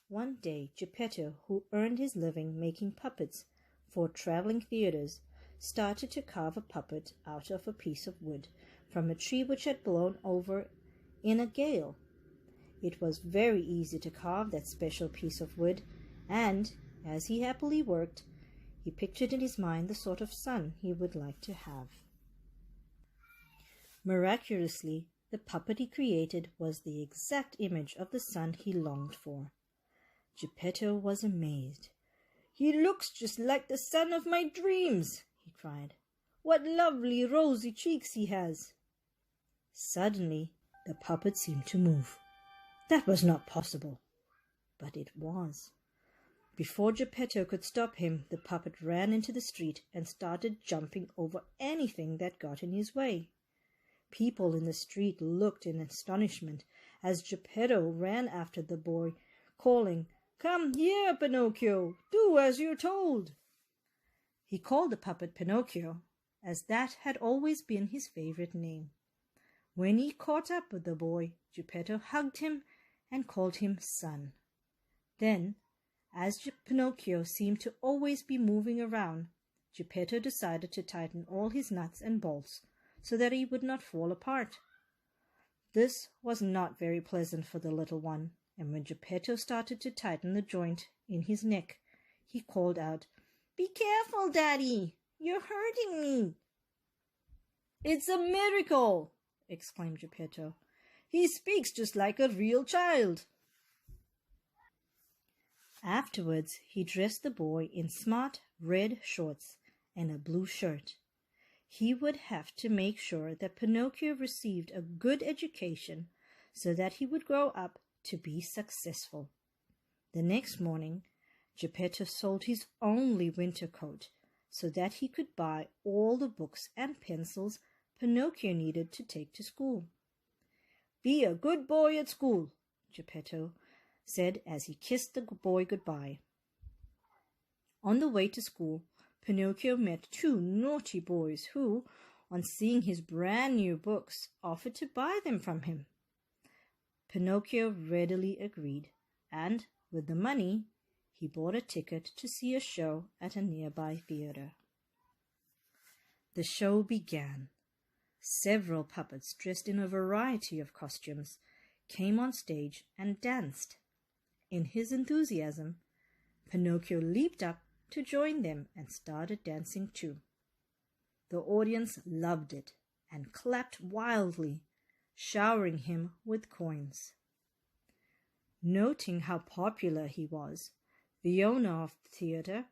One day, Geppetto, who earned his living making puppets for traveling theaters, started to carve a puppet out of a piece of wood from a tree which had blown over in a gale. It was very easy to carve that special piece of wood, and, as he happily worked, he pictured in his mind the sort of son he would like to have. Miraculously, the puppet he created was the exact image of the son he longed for. Geppetto was amazed. "He looks just like the son of my dreams," he cried. "What lovely rosy cheeks he has!" Suddenly, the puppet seemed to move. That was not possible, but it was. Before Geppetto could stop him, the puppet ran into the street and started jumping over anything that got in his way. People in the street looked in astonishment as Geppetto ran after the boy, calling, "Come here, Pinocchio! Do as you're told!" He called the puppet Pinocchio, as that had always been his favorite name. When he caught up with the boy, Geppetto hugged him and called him son. Then, as Pinocchio seemed to always be moving around, Geppetto decided to tighten all his nuts and bolts so that he would not fall apart. This was not very pleasant for the little one, and when Geppetto started to tighten the joint in his neck, he called out, "Be careful, Daddy! You're hurting me!" "It's a miracle!" exclaimed Geppetto. "He speaks just like a real child." Afterwards, he dressed the boy in smart red shorts and a blue shirt. He would have to make sure that Pinocchio received a good education so that he would grow up to be successful. The next morning, Geppetto sold his only winter coat so that he could buy all the books and pencils Pinocchio needed to take to school. "Be a good boy at school," Geppetto said as he kissed the boy goodbye. On the way to school, Pinocchio met two naughty boys who, on seeing his brand new books, offered to buy them from him. Pinocchio readily agreed, and with the money, he bought a ticket to see a show at a nearby theater. The show began. Several puppets dressed in a variety of costumes came on stage and danced. In his enthusiasm, Pinocchio leaped up to join them and started dancing too. The audience loved it and clapped wildly, showering him with coins. Noting how popular he was, the owner of the theater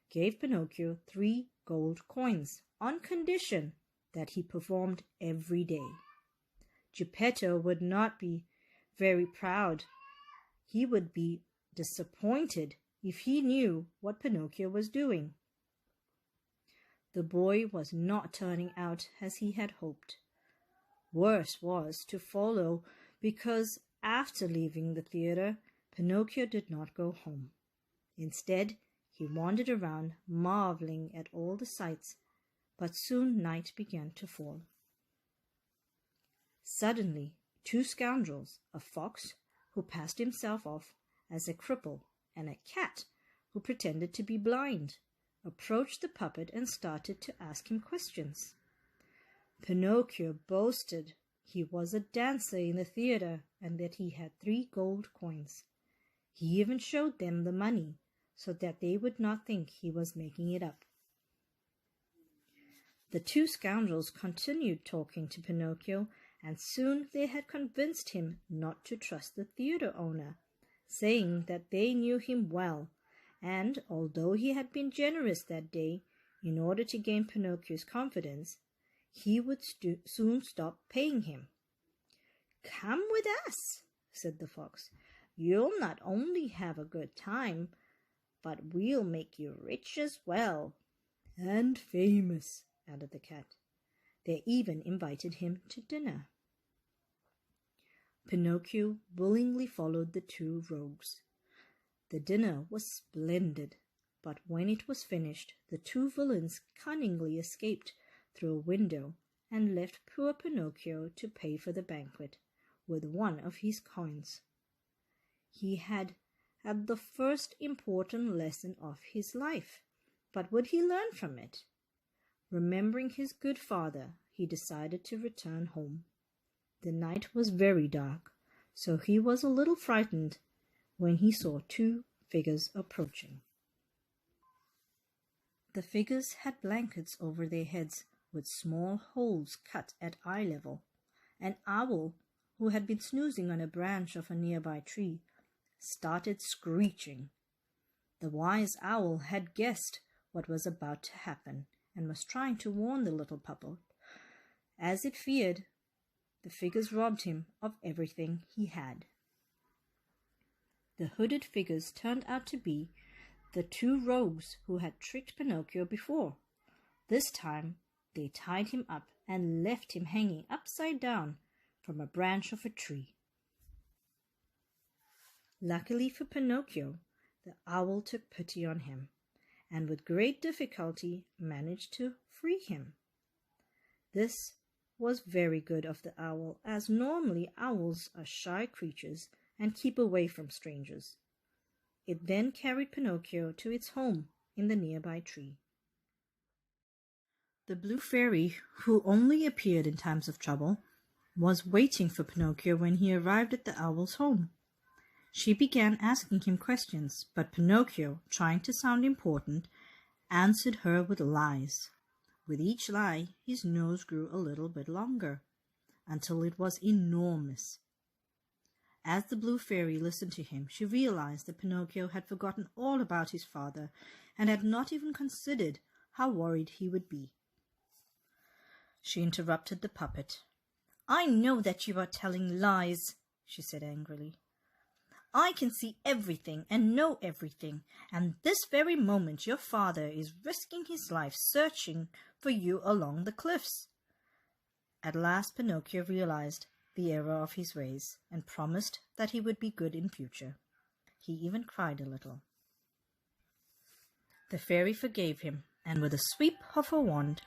gave Pinocchio 3 gold coins on condition that he performed every day. Geppetto would not be very proud. He would be disappointed if he knew what Pinocchio was doing. The boy was not turning out as he had hoped. Worse was to follow because after leaving the theater, Pinocchio did not go home. Instead, he wandered around marveling at all the sights, but soon night began to fall. Suddenly, 2 scoundrels, a fox who passed himself off as a cripple and a cat who pretended to be blind, approached the puppet and started to ask him questions. Pinocchio boasted he was a dancer in the theater and that he had 3 gold coins. He even showed them the money so that they would not think he was making it up. The 2 scoundrels continued talking to Pinocchio, and soon they had convinced him not to trust the theater owner, saying that they knew him well, and although he had been generous that day in order to gain Pinocchio's confidence, he would soon stop paying him. "Come with us," said the fox. "You'll not only have a good time, but we'll make you rich as well." "And famous," added the cat. They even invited him to dinner. Pinocchio willingly followed the 2 rogues. The dinner was splendid, but when it was finished, the 2 villains cunningly escaped through a window and left poor Pinocchio to pay for the banquet with 1 of his coins. He had had the first important lesson of his life. But would he learn from it? Remembering his good father, he decided to return home. The night was very dark, so he was a little frightened when he saw two figures approaching. The figures had blankets over their heads with small holes cut at eye level. An owl, who had been snoozing on a branch of a nearby tree, started screeching. The wise owl had guessed what was about to happen and was trying to warn the little puppet. As it feared, the figures robbed him of everything he had. The hooded figures turned out to be the two rogues who had tricked Pinocchio before. This time they tied him up and left him hanging upside down from a branch of a tree. Luckily for Pinocchio, the owl took pity on him, and with great difficulty managed to free him. This was very good of the owl, as normally owls are shy creatures and keep away from strangers. It then carried Pinocchio to its home in the nearby tree. The blue fairy, who only appeared in times of trouble, was waiting for Pinocchio when he arrived at the owl's home. She began asking him questions, but Pinocchio, trying to sound important, answered her with lies. With each lie, his nose grew a little bit longer, until it was enormous. As the blue fairy listened to him, she realized that Pinocchio had forgotten all about his father and had not even considered how worried he would be. She interrupted the puppet. "I know that you are telling lies," she said angrily. "I can see everything and know everything, and this very moment your father is risking his life searching for you along the cliffs." At last Pinocchio realized the error of his ways and promised that he would be good in future. He even cried a little. The fairy forgave him, and with a sweep of her wand,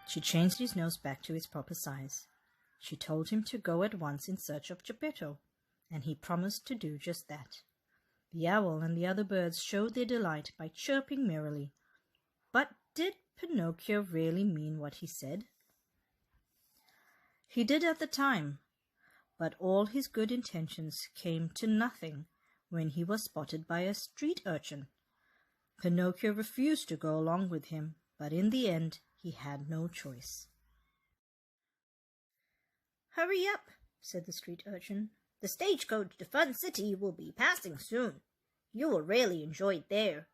she changed his nose back to its proper size. She told him to go at once in search of Geppetto, and he promised to do just that. The owl and the other birds showed their delight by chirping merrily. But did Pinocchio really mean what he said? He did at the time, but all his good intentions came to nothing when he was spotted by a street urchin. Pinocchio refused to go along with him, but in the end he had no choice. "Hurry up," said the street urchin. "The stagecoach to Fun City will be passing soon. You will really enjoy it there."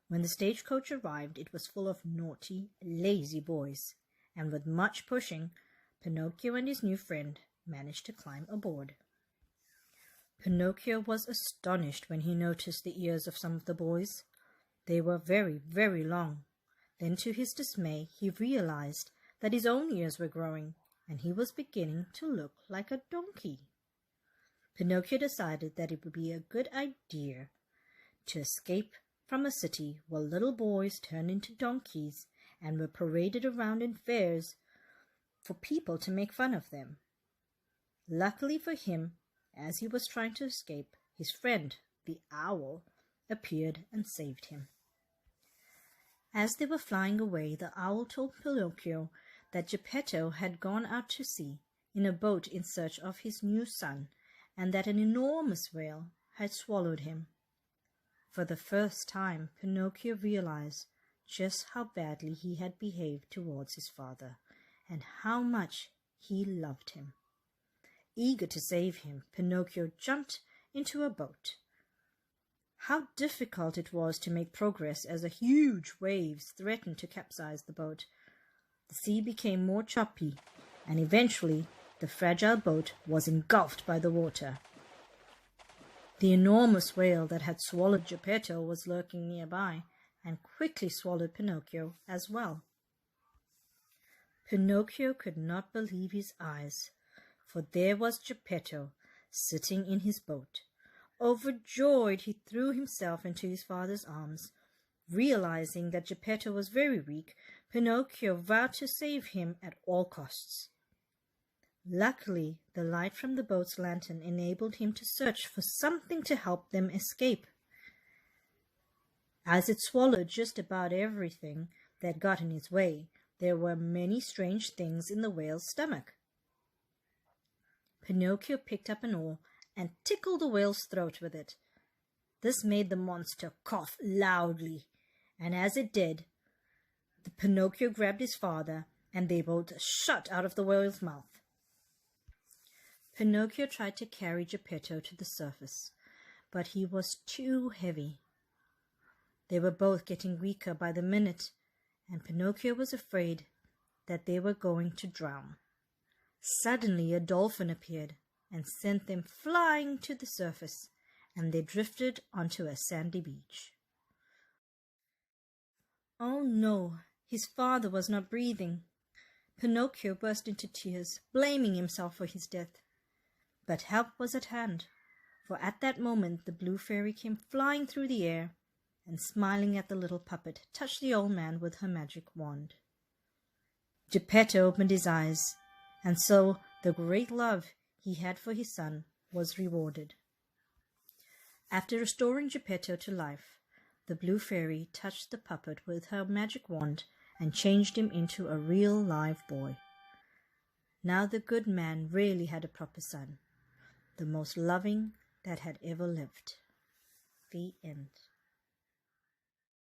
When the stagecoach arrived, it was full of naughty, lazy boys, and with much pushing, Pinocchio and his new friend managed to climb aboard. Pinocchio was astonished when he noticed the ears of some of the boys. They were very, very long. Then, to his dismay, he realized that his own ears were growing, and he was beginning to look like a donkey. Pinocchio decided that it would be a good idea to escape from a city where little boys turned into donkeys and were paraded around in fairs for people to make fun of them. Luckily for him, as he was trying to escape, his friend, the owl, appeared and saved him. As they were flying away, the owl told Pinocchio that Geppetto had gone out to sea in a boat in search of his new son, and that an enormous whale had swallowed him. For the first time, Pinocchio realized just how badly he had behaved towards his father, and how much he loved him. Eager to save him, Pinocchio jumped into a boat. How difficult it was to make progress as a huge waves threatened to capsize the boat. The sea became more choppy, and eventually the fragile boat was engulfed by the water. The enormous whale that had swallowed Geppetto was lurking nearby, and quickly swallowed Pinocchio as well. Pinocchio could not believe his eyes, for there was Geppetto sitting in his boat. Overjoyed, he threw himself into his father's arms. Realizing that Geppetto was very weak, Pinocchio vowed to save him at all costs. Luckily, the light from the boat's lantern enabled him to search for something to help them escape. As it swallowed just about everything that got in its way, there were many strange things in the whale's stomach. Pinocchio picked up an oar and tickled the whale's throat with it. This made the monster cough loudly, and as it did, Pinocchio grabbed his father, and they both shot out of the whale's mouth. Pinocchio tried to carry Geppetto to the surface, but he was too heavy. They were both getting weaker by the minute, and Pinocchio was afraid that they were going to drown. Suddenly a dolphin appeared and sent them flying to the surface, and they drifted onto a sandy beach. Oh no, his father was not breathing. Pinocchio burst into tears, blaming himself for his death. But help was at hand, for at that moment the blue fairy came flying through the air, and smiling at the little puppet, touched the old man with her magic wand. Geppetto opened his eyes, and so the great love he had for his son was rewarded. After restoring Geppetto to life, the blue fairy touched the puppet with her magic wand and changed him into a real live boy. Now the good man really had a proper son, the most loving that had ever lived. The end.